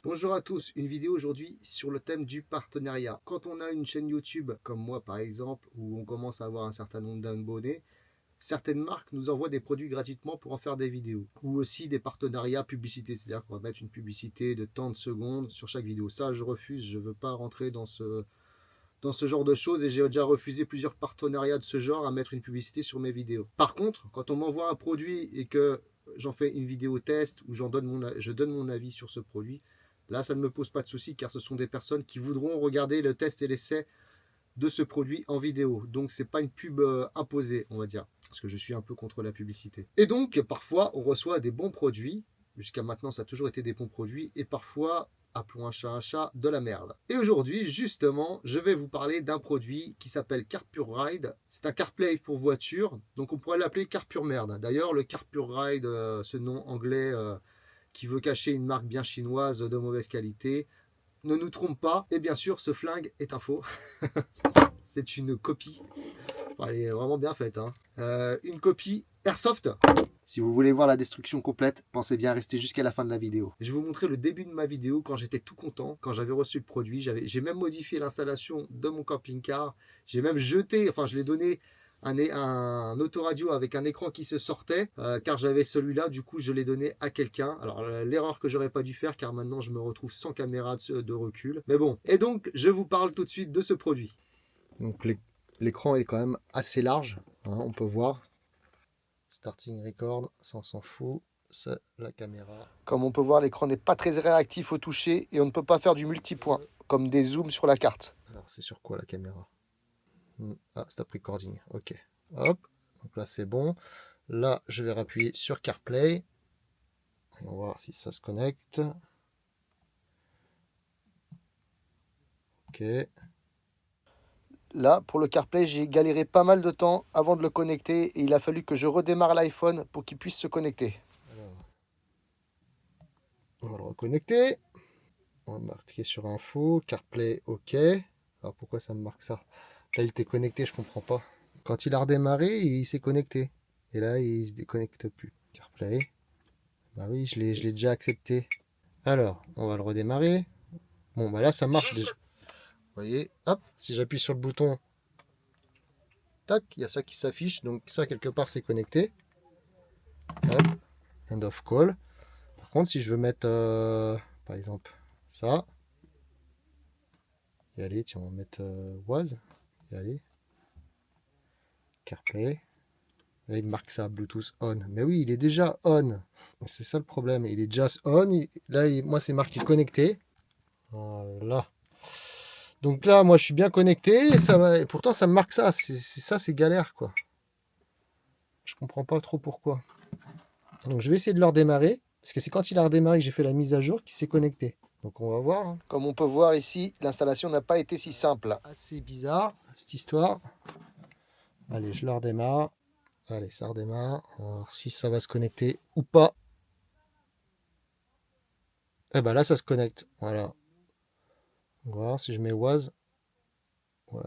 Bonjour à tous, une vidéo aujourd'hui sur le thème du partenariat. Quand on a une chaîne YouTube, comme moi par exemple, où on commence à avoir un certain nombre d'abonnés, certaines marques nous envoient des produits gratuitement pour en faire des vidéos. Ou aussi des partenariats publicités, c'est-à-dire qu'on va mettre une publicité de tant de secondes sur chaque vidéo. Ça, je refuse, je ne veux pas rentrer dans ce genre de choses et j'ai déjà refusé plusieurs partenariats de ce genre à mettre une publicité sur mes vidéos. Par contre, quand on m'envoie un produit et que j'en fais une vidéo test où je donne mon avis sur ce produit, là, ça ne me pose pas de souci car ce sont des personnes qui voudront regarder le test et l'essai de ce produit en vidéo. Donc, c'est pas une pub imposée, on va dire, parce que je suis un peu contre la publicité. Et donc, parfois, on reçoit des bons produits. Jusqu'à maintenant, ça a toujours été des bons produits. Et parfois, appelons un chat, de la merde. Et aujourd'hui, justement, je vais vous parler d'un produit qui s'appelle CarPure Ride. C'est un CarPlay pour voiture. Donc, on pourrait l'appeler CarPure Merde. D'ailleurs, le CarPure Ride, ce nom anglais qui veut cacher une marque bien chinoise de mauvaise qualité, ne nous trompe pas. Et bien sûr, ce flingue est un faux. C'est une copie. Enfin, elle est vraiment bien faite. Hein. Une copie Airsoft. Si vous voulez voir la destruction complète, pensez bien à rester jusqu'à la fin de la vidéo. Je vais vous montrer le début de ma vidéo quand j'étais tout content, quand j'avais reçu le produit. J'ai même modifié l'installation de mon camping-car. J'ai même jeté, enfin je l'ai donné un autoradio avec un écran qui se sortait, car j'avais celui-là, du coup je l'ai donné à quelqu'un. Alors l'erreur que j'aurais pas dû faire, car maintenant je me retrouve sans caméra de recul. Mais bon, et donc je vous parle tout de suite de ce produit. Donc l'écran est quand même assez large, hein, on peut voir. Starting record, ça on s'en fout, c'est la caméra. Comme on peut voir, l'écran n'est pas très réactif au toucher et on ne peut pas faire du multipoint, comme des zooms sur la carte. Alors c'est sur quoi la caméra? Ah, stop recording, ok. Hop, donc là c'est bon. Là je vais appuyer sur CarPlay. On va voir si ça se connecte. Ok. Là, pour le CarPlay, j'ai galéré pas mal de temps avant de le connecter et il a fallu que je redémarre l'iPhone pour qu'il puisse se connecter. Alors, on va le reconnecter. On va marquer sur info, CarPlay, OK. Alors pourquoi ça me marque ça? Là, il était connecté, je comprends pas. Quand il a redémarré, il s'est connecté. Et là, il se déconnecte plus. CarPlay. Bah oui, je l'ai déjà accepté. Alors, on va le redémarrer. Bon, bah là, ça marche déjà. Vous voyez, hop, si j'appuie sur le bouton, tac, il y a ça qui s'affiche. Donc ça, quelque part, c'est connecté. Hop, end of call. Par contre, si je veux mettre, par exemple, ça. Et allez, tiens, on va mettre was. Et allez. CarPlay. Là, il marque ça, Bluetooth on. Mais oui, il est déjà on. C'est ça le problème. Il est just on. Là, moi, c'est marqué connecté. Voilà. Donc là, moi, je suis bien connecté. Et pourtant, ça me marque ça. C'est galère, quoi. Je comprends pas trop pourquoi. Donc, je vais essayer de le redémarrer. Parce que c'est quand il a redémarré que j'ai fait la mise à jour qu'il s'est connecté. Donc, on va voir. Hein. Comme on peut voir ici, l'installation n'a pas été si simple. Assez bizarre, cette histoire. Allez, je le redémarre. Allez, ça redémarre. On va voir si ça va se connecter ou pas. Et ben là, ça se connecte. Voilà. On va voir si je mets was. Ouais.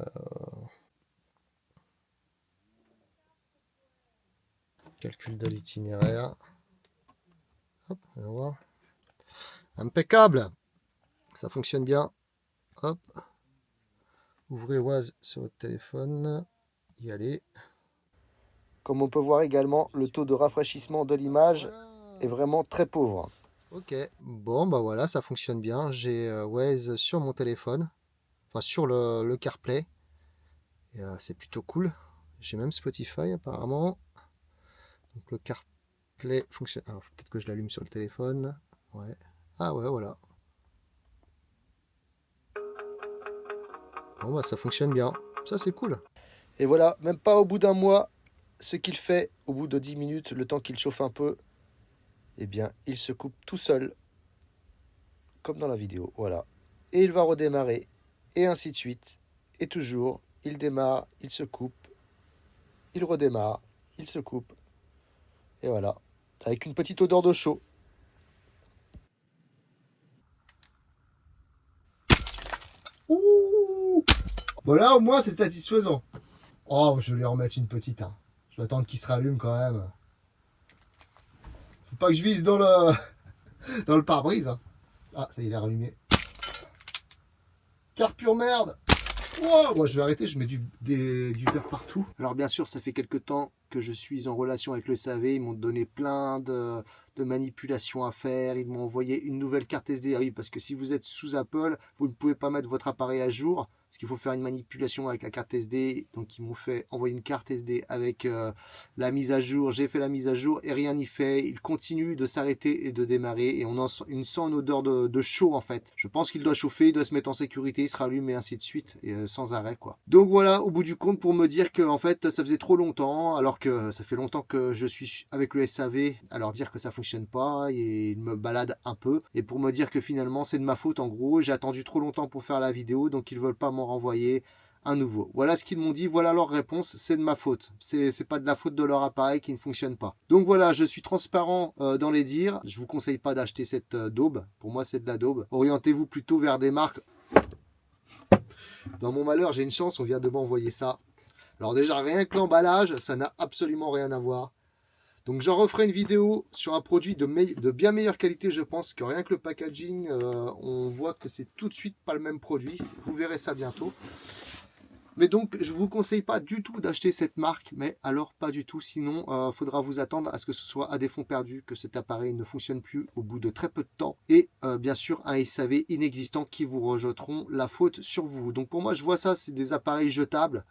Calcul de l'itinéraire. Hop, on va voir. Impeccable. Ça fonctionne bien. Hop. Ouvrez was sur votre téléphone. Y aller. Comme on peut voir également, le taux de rafraîchissement de l'image est vraiment très pauvre. Ok, bon bah voilà, ça fonctionne bien. J'ai Waze sur mon téléphone, enfin sur le CarPlay. Et c'est plutôt cool. J'ai même Spotify apparemment. Donc le CarPlay fonctionne. Alors peut-être que je l'allume sur le téléphone. Ouais. Ah ouais, voilà. Bon bah ça fonctionne bien. Ça c'est cool. Et voilà, même pas au bout d'un mois, ce qu'il fait, au bout de 10 minutes, le temps qu'il chauffe un peu, eh bien, il se coupe tout seul, comme dans la vidéo, voilà. Et il va redémarrer, et ainsi de suite. Et toujours, il démarre, il se coupe, il redémarre, il se coupe. Et voilà, avec une petite odeur de chaud. Ouh! Bon là, au moins, c'est satisfaisant. Oh, je vais lui remettre une petite. Hein. Je vais attendre qu'il se rallume quand même. Faut pas que je vise dans le pare-brise. Hein. Ah, ça y est, il est rallumé. Car pure merde. Wow, moi je vais arrêter, je mets du verre partout. Alors bien sûr, ça fait quelques temps que je suis en relation avec le SAV. Ils m'ont donné plein de manipulations à faire. Ils m'ont envoyé une nouvelle carte SD. Ah oui, parce que si vous êtes sous Apple, vous ne pouvez pas mettre votre appareil à jour. Parce qu'il faut faire une manipulation avec la carte SD. Donc ils m'ont fait envoyer une carte SD avec la mise à jour. J'ai fait la mise à jour et rien n'y fait. Il continue de s'arrêter et de démarrer. Et on sent une odeur de chaud en fait. Je pense qu'il doit chauffer, il doit se mettre en sécurité, il se rallume et ainsi de suite. Et, sans arrêt quoi. Donc voilà, au bout du compte, pour me dire que en fait ça faisait trop longtemps, alors que ça fait longtemps que je suis avec le SAV, à leur dire que ça fonctionne pas et ils me baladent un peu. Et pour me dire que finalement c'est de ma faute en gros, j'ai attendu trop longtemps pour faire la vidéo, donc ils veulent pas m'en renvoyer un nouveau. Voilà ce qu'ils m'ont dit, voilà leur réponse, c'est de ma faute. C'est pas de la faute de leur appareil qui ne fonctionne pas. Donc voilà, je suis transparent dans les dires. Je vous conseille pas d'acheter cette daube. Pour moi, c'est de la daube. Orientez-vous plutôt vers des marques. Dans mon malheur, j'ai une chance, on vient de m'envoyer ça. Alors déjà, rien que l'emballage, ça n'a absolument rien à voir. Donc j'en referai une vidéo sur un produit de bien meilleure qualité, je pense, que rien que le packaging, on voit que c'est tout de suite pas le même produit. Vous verrez ça bientôt. Mais donc, je ne vous conseille pas du tout d'acheter cette marque, mais alors pas du tout. Sinon, il faudra vous attendre à ce que ce soit à des fonds perdus, que cet appareil ne fonctionne plus au bout de très peu de temps. Et bien sûr, un SAV inexistant qui vous rejetteront la faute sur vous. Donc pour moi, je vois ça, c'est des appareils jetables.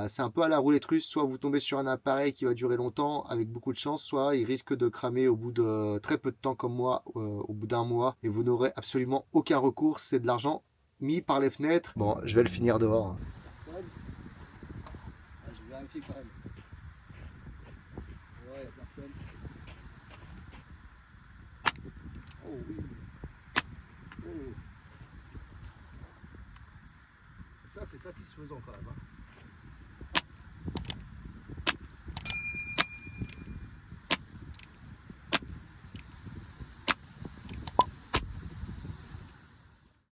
C'est un peu à la roulette russe. Soit vous tombez sur un appareil qui va durer longtemps avec beaucoup de chance, soit il risque de cramer au bout de très peu de temps comme moi, au bout d'un mois. Et vous n'aurez absolument aucun recours. C'est de l'argent mis par les fenêtres. Bon, je vais le finir dehors. Je vérifie quand même. Ouais, personne. Oh oui. Oh. Ça, c'est satisfaisant quand même. Hein.